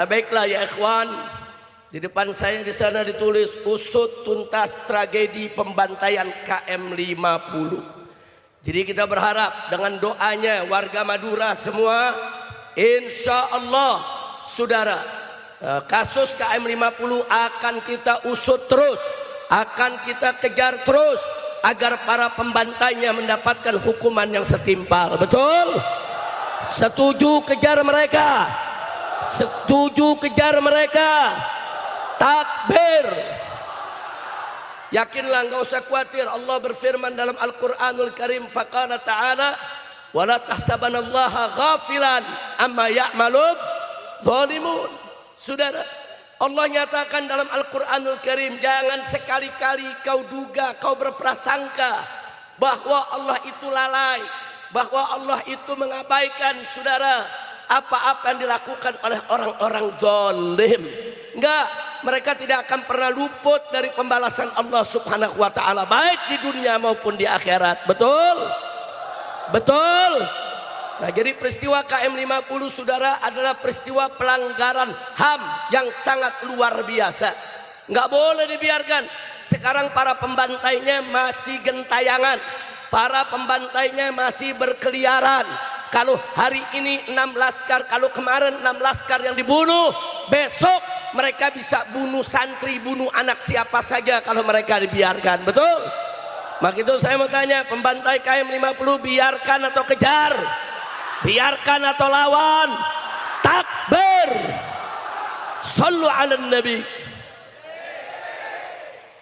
Baiklah ya ikhwan, di depan saya di sana ditulis usut tuntas tragedi pembantaian KM 50. Jadi kita berharap dengan doanya warga Madura semua, insya Allah saudara, kasus KM 50 akan kita usut terus, akan kita kejar terus agar para pembantainya mendapatkan hukuman yang setimpal. Betul? Setuju kejar mereka? Setuju kejar mereka? Takbir. Yakinlah, enggak usah khawatir. Allah berfirman dalam Al-Qur'anul Karim, faqala ta'ala wala tahsabanallaha ghafilan amma ya'malud zalimun. Saudara, Allah nyatakan dalam Al-Qur'anul Karim, jangan sekali-kali kau duga, kau berprasangka bahwa Allah itu lalai, bahwa Allah itu mengabaikan saudara apa-apa yang dilakukan oleh orang-orang zalim. Enggak, mereka tidak akan pernah luput dari pembalasan Allah Subhanahu wa taala baik di dunia maupun di akhirat. Betul? Betul? Nah, jadi peristiwa KM 50 saudara adalah peristiwa pelanggaran HAM yang sangat luar biasa. Enggak boleh dibiarkan. Sekarang para pembantainya masih gentayangan. Para pembantainya masih berkeliaran. Kalau hari ini 6 laskar, kalau kemarin 6 laskar yang dibunuh, besok mereka bisa bunuh santri, bunuh anak siapa saja kalau mereka dibiarkan. Betul? Maka itu saya mau tanya, pembantai KM 50 biarkan atau kejar? Biarkan atau lawan? Takbir. Shallu ala nabi.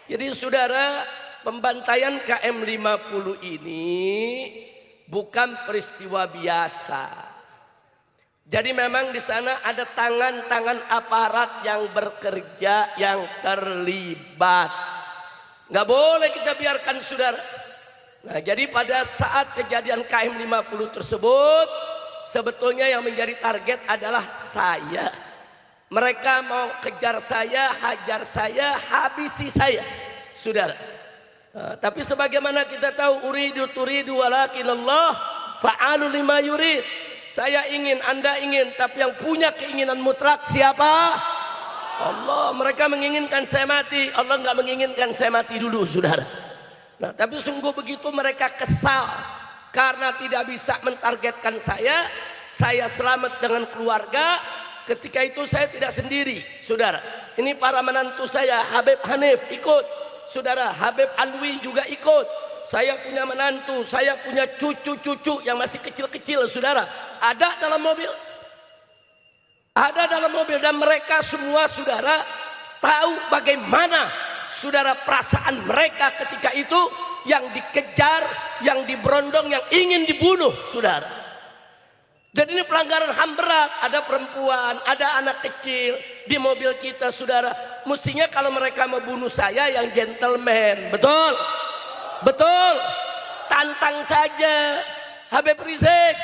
Jadi saudara, pembantaian KM 50 ini bukan peristiwa biasa. Jadi memang di sana ada tangan-tangan aparat yang bekerja, yang terlibat. Nggak boleh kita biarkan saudara. Nah, jadi pada saat kejadian KM 50 tersebut, sebetulnya yang menjadi target adalah saya. Mereka mau kejar saya, hajar saya, habisi saya, saudara. Tapi sebagaimana kita tahu, uridu turidu walakinallah fa'alu lima yurid. Saya ingin, Anda ingin, tapi yang punya keinginan mutlak siapa? Allah. Mereka menginginkan saya mati, Allah nggak menginginkan saya mati dulu, saudara. Nah, tapi sungguh begitu mereka kesal karena tidak bisa mentargetkan saya selamat dengan keluarga. Ketika itu saya tidak sendiri, saudara. Ini para menantu saya, Habib Hanif ikut, saudara, Habib Alwi juga ikut. Saya punya menantu, saya punya cucu-cucu yang masih kecil-kecil, saudara. Ada dalam mobil. Ada dalam mobil, dan mereka semua, saudara, tahu bagaimana, saudara, perasaan mereka ketika itu, yang dikejar, yang diberondong, yang ingin dibunuh, saudara. Dan ini pelanggaran HAM berat. Ada perempuan, ada anak kecil di mobil kita, saudara. Mestinya kalau mereka membunuh saya yang gentleman. Betul? Betul? Tantang saja Habib Rizik,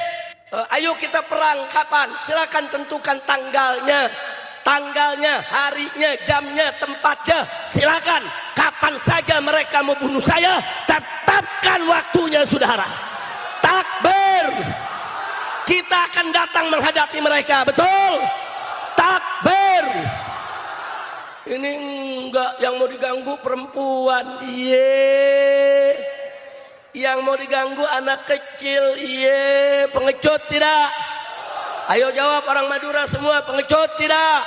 ayo kita perang. Kapan? Silakan tentukan tanggalnya, harinya, jamnya, tempatnya. Silakan. Kapan saja mereka membunuh saya, tetapkan waktunya, saudara. Takbir. Kita akan datang menghadapi mereka. Betul? Takbir. Ini enggak, yang mau diganggu perempuan, iye. Yang mau diganggu anak kecil, iye. Pengecut tidak? Ayo jawab orang Madura semua, pengecut tidak?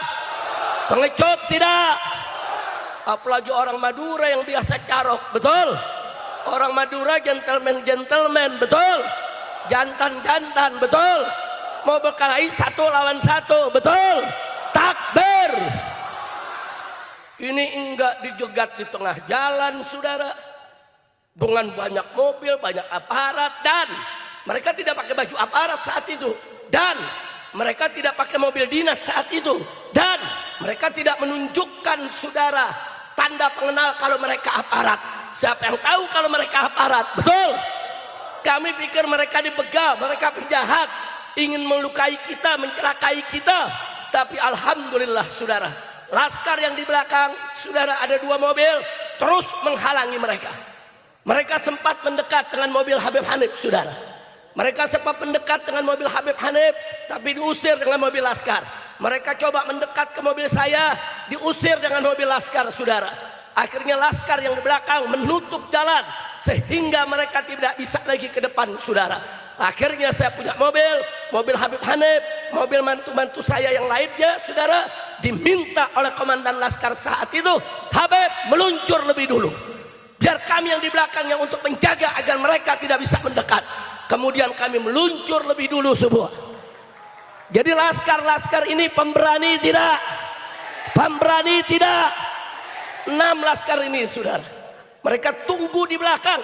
Pengecut tidak? Apalagi orang Madura yang biasa carok, betul? Orang Madura gentleman, betul? Jantan-jantan, betul? Mau berkelahi 1 lawan 1, betul? Takbir. Ini enggak dijegat di tengah jalan, saudara, dengan banyak mobil, banyak aparat, dan mereka tidak pakai baju aparat saat itu, dan mereka tidak pakai mobil dinas saat itu, dan mereka tidak menunjukkan, saudara, tanda pengenal kalau mereka aparat. Siapa yang tahu kalau mereka aparat? Betul? Kami pikir mereka dibegal, mereka penjahat, ingin melukai kita, mencelakai kita. Tapi alhamdulillah, saudara, laskar yang di belakang, saudara, ada 2 mobil terus menghalangi mereka. Mereka sempat mendekat dengan mobil Habib Hanif, saudara. Mereka sempat mendekat dengan mobil Habib Hanif, tapi diusir dengan mobil laskar. Mereka coba mendekat ke mobil saya, diusir dengan mobil laskar, saudara. Akhirnya laskar yang di belakang menutup jalan sehingga mereka tidak bisa lagi ke depan, saudara. Akhirnya saya punya mobil Habib Hanif, mobil mantu-mantu saya yang lainnya, saudara, diminta oleh komandan laskar saat itu, Habib meluncur lebih dulu, biar kami yang di belakangnya untuk menjaga agar mereka tidak bisa mendekat. Kemudian kami meluncur lebih dulu semua. Jadi laskar-laskar ini pemberani tidak? Pemberani tidak? 6 laskar ini, saudara. Mereka tunggu di belakang.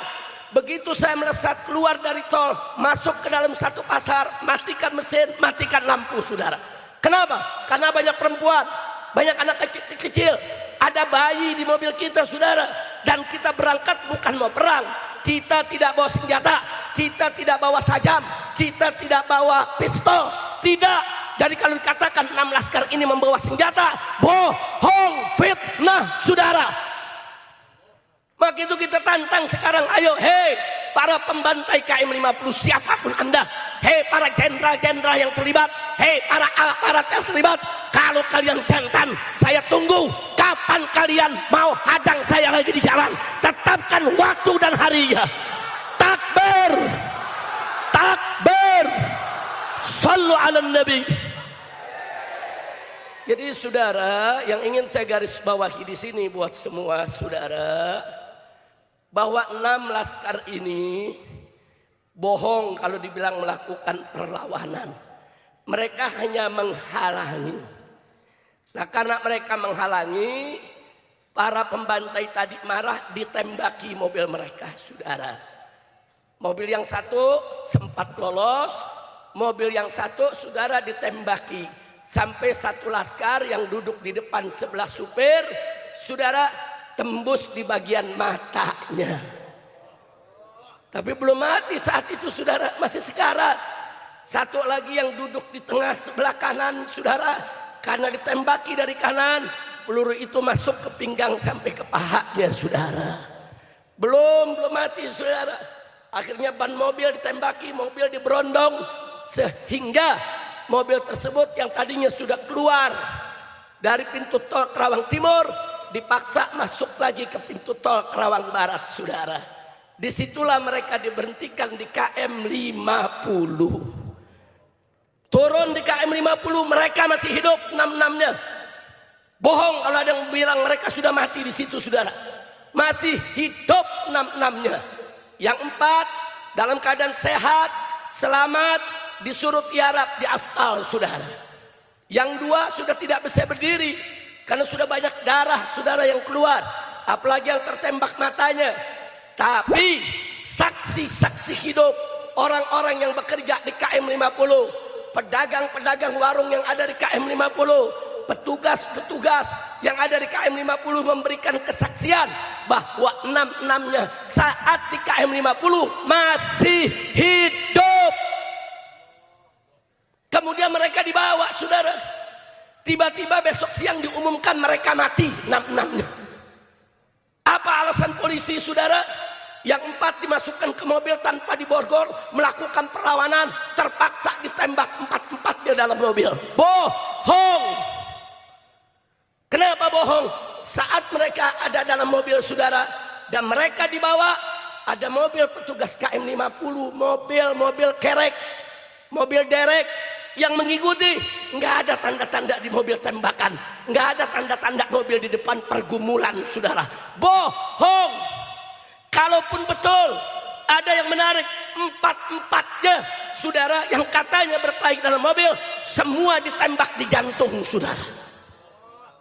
Begitu saya melesat keluar dari tol, masuk ke dalam satu pasar, matikan mesin, matikan lampu, saudara. Kenapa? Karena banyak perempuan, banyak anak kecil, ada bayi di mobil kita, saudara. Dan kita berangkat bukan mau perang. Kita tidak bawa senjata, kita tidak bawa sajam, kita tidak bawa pistol, tidak. Jadi kalau dikatakan 6 laskar ini membawa senjata, bohong, fitnah, saudara. Maka itu kita tantang sekarang, ayo, hei para pembantai KM 50 siapapun anda, hei para jenderal-jenderal yang terlibat, hei para aparat yang terlibat, kalau kalian jantan, saya tunggu kapan kalian mau hadang saya lagi di jalan. Tetapkan waktu dan harinya. Takbir, takbir, sallu ala nabi. Jadi saudara, yang ingin saya garis bawahi di sini buat semua saudara, bahwa 6 laskar ini bohong kalau dibilang melakukan perlawanan. Mereka hanya menghalangi. Nah, karena mereka menghalangi, para pembantai tadi marah, ditembaki mobil mereka, saudara. Mobil yang satu sempat lolos, mobil yang satu, saudara, ditembaki. Sampai satu laskar yang duduk di depan sebelah supir, saudara, tembus di bagian matanya. Tapi belum mati saat itu, saudara, masih sekarat. Satu lagi yang duduk di tengah sebelah kanan, saudara, karena ditembaki dari kanan, peluru itu masuk ke pinggang sampai ke pahanya, saudara. Belum mati, saudara. Akhirnya ban mobil ditembaki, mobil diberondong, sehingga mobil tersebut yang tadinya sudah keluar dari pintu tol Kerawang Timur dipaksa masuk lagi ke pintu tol Kerawang Barat, saudara. Disitulah mereka diberhentikan di KM 50. Turun di KM 50, mereka masih hidup 6-6-nya. Bohong kalau ada yang bilang mereka sudah mati di situ, saudara. Masih hidup 6-6-nya. Yang 4 dalam keadaan sehat, selamat, disuruh tiarap di aspal, saudara. Yang 2 sudah tidak bisa berdiri karena sudah banyak darah, saudara, yang keluar, apalagi yang tertembak matanya. Tapi saksi-saksi hidup, orang-orang yang bekerja di KM 50, pedagang-pedagang warung yang ada di KM 50, petugas-petugas yang ada di KM 50 memberikan kesaksian bahwa 6-6-nya saat di KM 50 masih hidup. Kemudian mereka dibawa, saudara. Tiba-tiba besok siang diumumkan mereka mati, 6-6-nya. Apa alasan polisi, saudara? Yang 4 dimasukkan ke mobil tanpa diborgol, melakukan perlawanan, terpaksa ditembak 4-4-nya dalam mobil. Bohong. Kenapa bohong? Saat mereka ada dalam mobil, saudara, dan mereka dibawa, ada mobil petugas KM 50, mobil kerek, mobil derek yang mengikuti. Nggak ada tanda-tanda di mobil tembakan, nggak ada tanda-tanda mobil di depan pergumulan, saudara. Bohong. Kalaupun betul ada yang menarik 4-4-nya, saudara, yang katanya berkelahi dalam mobil, semua ditembak di jantung, saudara.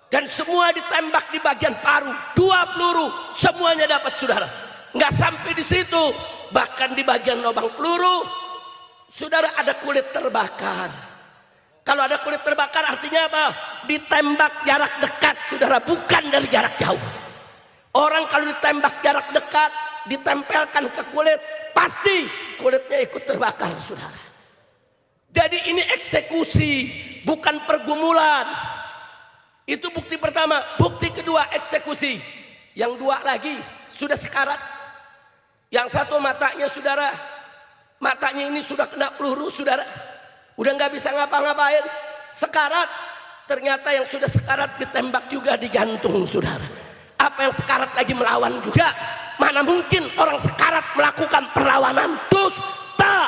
Dan semua ditembak di bagian paru, 2 peluru, semuanya dapat, saudara. Nggak sampai di situ, bahkan di bagian lubang peluru, saudara, ada kulit terbakar. Kalau ada kulit terbakar artinya apa? Ditembak jarak dekat, saudara, bukan dari jarak jauh. Orang kalau ditembak jarak dekat, ditempelkan ke kulit, pasti kulitnya ikut terbakar, saudara. Jadi ini eksekusi, bukan pergumulan. Itu bukti pertama. Bukti kedua, eksekusi. Yang 2 lagi sudah sekarat. Yang 1 matanya, saudara, matanya ini sudah kena peluru, saudara. Udah nggak bisa ngapa-ngapain. Sekarat. Ternyata yang sudah sekarat ditembak juga di jantung, saudara. Apa yang sekarat lagi melawan juga? Mana mungkin orang sekarat melakukan perlawanan? Dusta.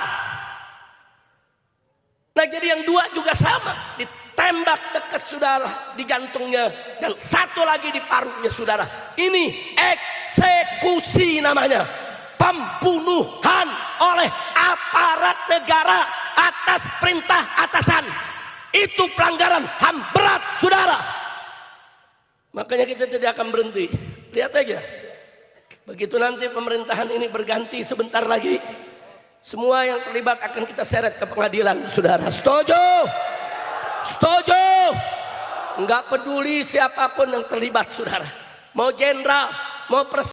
Nah jadi yang dua juga sama, ditembak dekat saudara di jantungnya, dan satu lagi di paruhnya saudara. Ini eksekusi namanya, pembunuhan oleh aparat negara atas perintah atasan. Itu pelanggaran HAM berat, saudara. Makanya kita tidak akan berhenti. Lihat aja, begitu nanti pemerintahan ini berganti sebentar lagi, semua yang terlibat akan kita seret ke pengadilan, saudara. Setuju? Setuju? Enggak peduli siapapun yang terlibat, saudara. Mau jenderal, mau presiden.